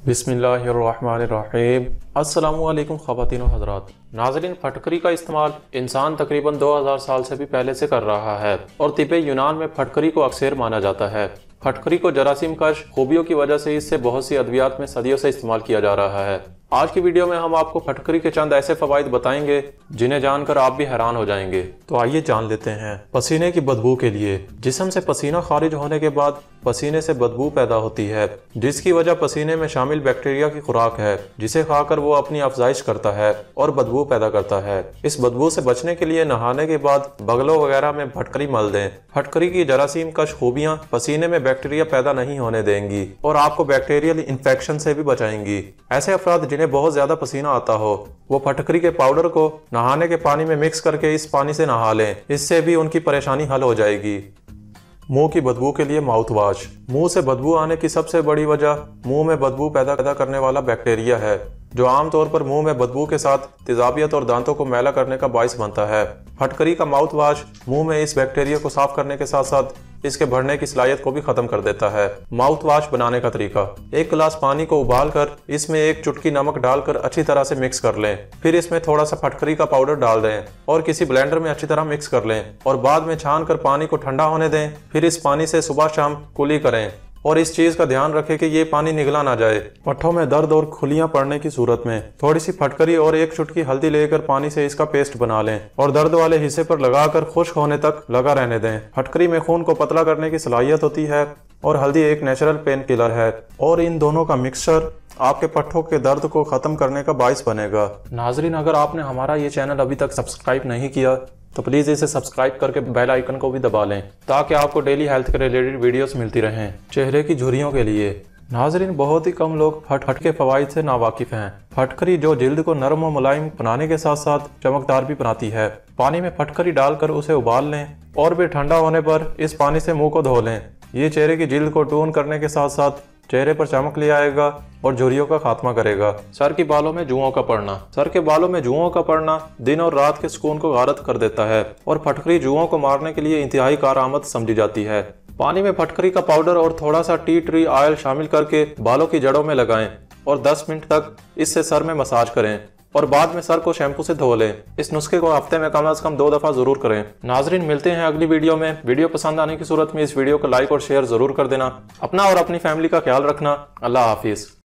बिस्मिल्लाहिर्रहमानिर्रहीम। अस्सलामुअलैकुम ख़वातीन व हज़रात। नाज़रीन, फटकरी का इस्तेमाल इंसान तकरीबन 2000 साल से भी पहले से कर रहा है और तिब्बे यूनान में फटकरी को अक्सर माना जाता है। फटकरी को जरासीम कश खूबियों की वजह से इससे बहुत सी अद्वियात में सदियों से इस्तेमाल किया जा रहा है। आज की वीडियो में हम आपको फटकरी के चंद ऐसे फवाइद बताएंगे जिन्हें जानकर आप भी हैरान हो जाएंगे। तो आइए जान लेते हैं। पसीने की बदबू के लिए जिस्म से पसीना खारिज होने के बाद पसीने से बदबू पैदा होती है, जिसकी वजह पसीने में शामिल बैक्टीरिया की खुराक है, जिसे खाकर वो अपनी अफजाइश करता है और बदबू पैदा करता है। इस बदबू से बचने के लिए नहाने के बाद बगलों वगैरह में फटकरी मल दें। फटकरी की जरासीम कश खूबियां पसीने में बैक्टीरिया पैदा नहीं होने देंगी और आपको बैक्टीरियल इन्फेक्शन से भी बचाएंगी। ऐसे अफराद जिन्हें बहुत ज्यादा पसीना आता हो वो फटकरी के पाउडर को नहाने के पानी में मिक्स करके इस पानी से नहा लें, इससे भी उनकी परेशानी हल हो जाएगी। मुंह की बदबू के लिए माउथ वॉश। मुंह से बदबू आने की सबसे बड़ी वजह मुंह में बदबू पैदा करने वाला बैक्टीरिया है, जो आमतौर पर मुंह में बदबू के साथ तेजाबियत और दांतों को मैला करने का बाइस बनता है। फटकरी का माउथ वॉश मुंह में इस बैक्टीरिया को साफ करने के साथ साथ इसके बढ़ने की सलाहियत को भी खत्म कर देता है। माउथ वॉश बनाने का तरीका: एक गिलास पानी को उबालकर इसमें एक चुटकी नमक डालकर अच्छी तरह से मिक्स कर लें। फिर इसमें थोड़ा सा फटकरी का पाउडर डाल दें और किसी ब्लेंडर में अच्छी तरह मिक्स कर लें और बाद में छान कर पानी को ठंडा होने दें। फिर इस पानी से सुबह शाम कुली करें और इस चीज का ध्यान रखें कि ये पानी निगला ना जाए। पट्ठों में दर्द और खुलियां पड़ने की सूरत में थोड़ी सी फटकरी और एक चुटकी हल्दी लेकर पानी से इसका पेस्ट बना लें और दर्द वाले हिस्से पर लगाकर खुश्क होने तक लगा रहने दें। फटकरी में खून को पतला करने की सलाहियत होती है और हल्दी एक नेचुरल पेन किलर है और इन दोनों का मिक्सचर आपके पट्ठों के दर्द को खत्म करने का बाइस बनेगा। नाजरीन, अगर आपने हमारा ये चैनल अभी तक सब्सक्राइब नहीं किया तो प्लीज इसे सब्सक्राइब करके बेल आइकन को भी दबा लें ताकि आपको डेली हेल्थ के रिलेटेड वीडियोस मिलती रहें। चेहरे की झुर्रियों के लिए नाजरीन, बहुत ही कम लोग फटफट के फवाइद से नावाकिफ हैं। फटकरी जो जिल्द को नरम और मुलायम बनाने के साथ साथ चमकदार भी बनाती है। पानी में फटकरी डालकर उसे उबाल लें और फिर ठंडा होने पर इस पानी से मुंह को धो लें। ये चेहरे की जिल्द को टून करने के साथ साथ चेहरे पर चमक ले आएगा और झुर्रियों का खात्मा करेगा। सर के बालों में जुओं का पड़ना। सर के बालों में जुओं का पड़ना दिन और रात के सुकून को गारत कर देता है और फटकरी जुओं को मारने के लिए इंतहाई कारआमद समझी जाती है। पानी में फटकरी का पाउडर और थोड़ा सा टी ट्री ऑयल शामिल करके बालों की जड़ों में लगाएं और 10 मिनट तक इससे सर में मसाज करें और बाद में सर को शैम्पू से धो लें। इस नुस्खे को हफ्ते में कम से कम 2 दफा जरूर करें। नाजरीन, मिलते हैं अगली वीडियो में। वीडियो पसंद आने की सूरत में इस वीडियो को लाइक और शेयर जरूर कर देना। अपना और अपनी फैमिली का ख्याल रखना। अल्लाह हाफिज।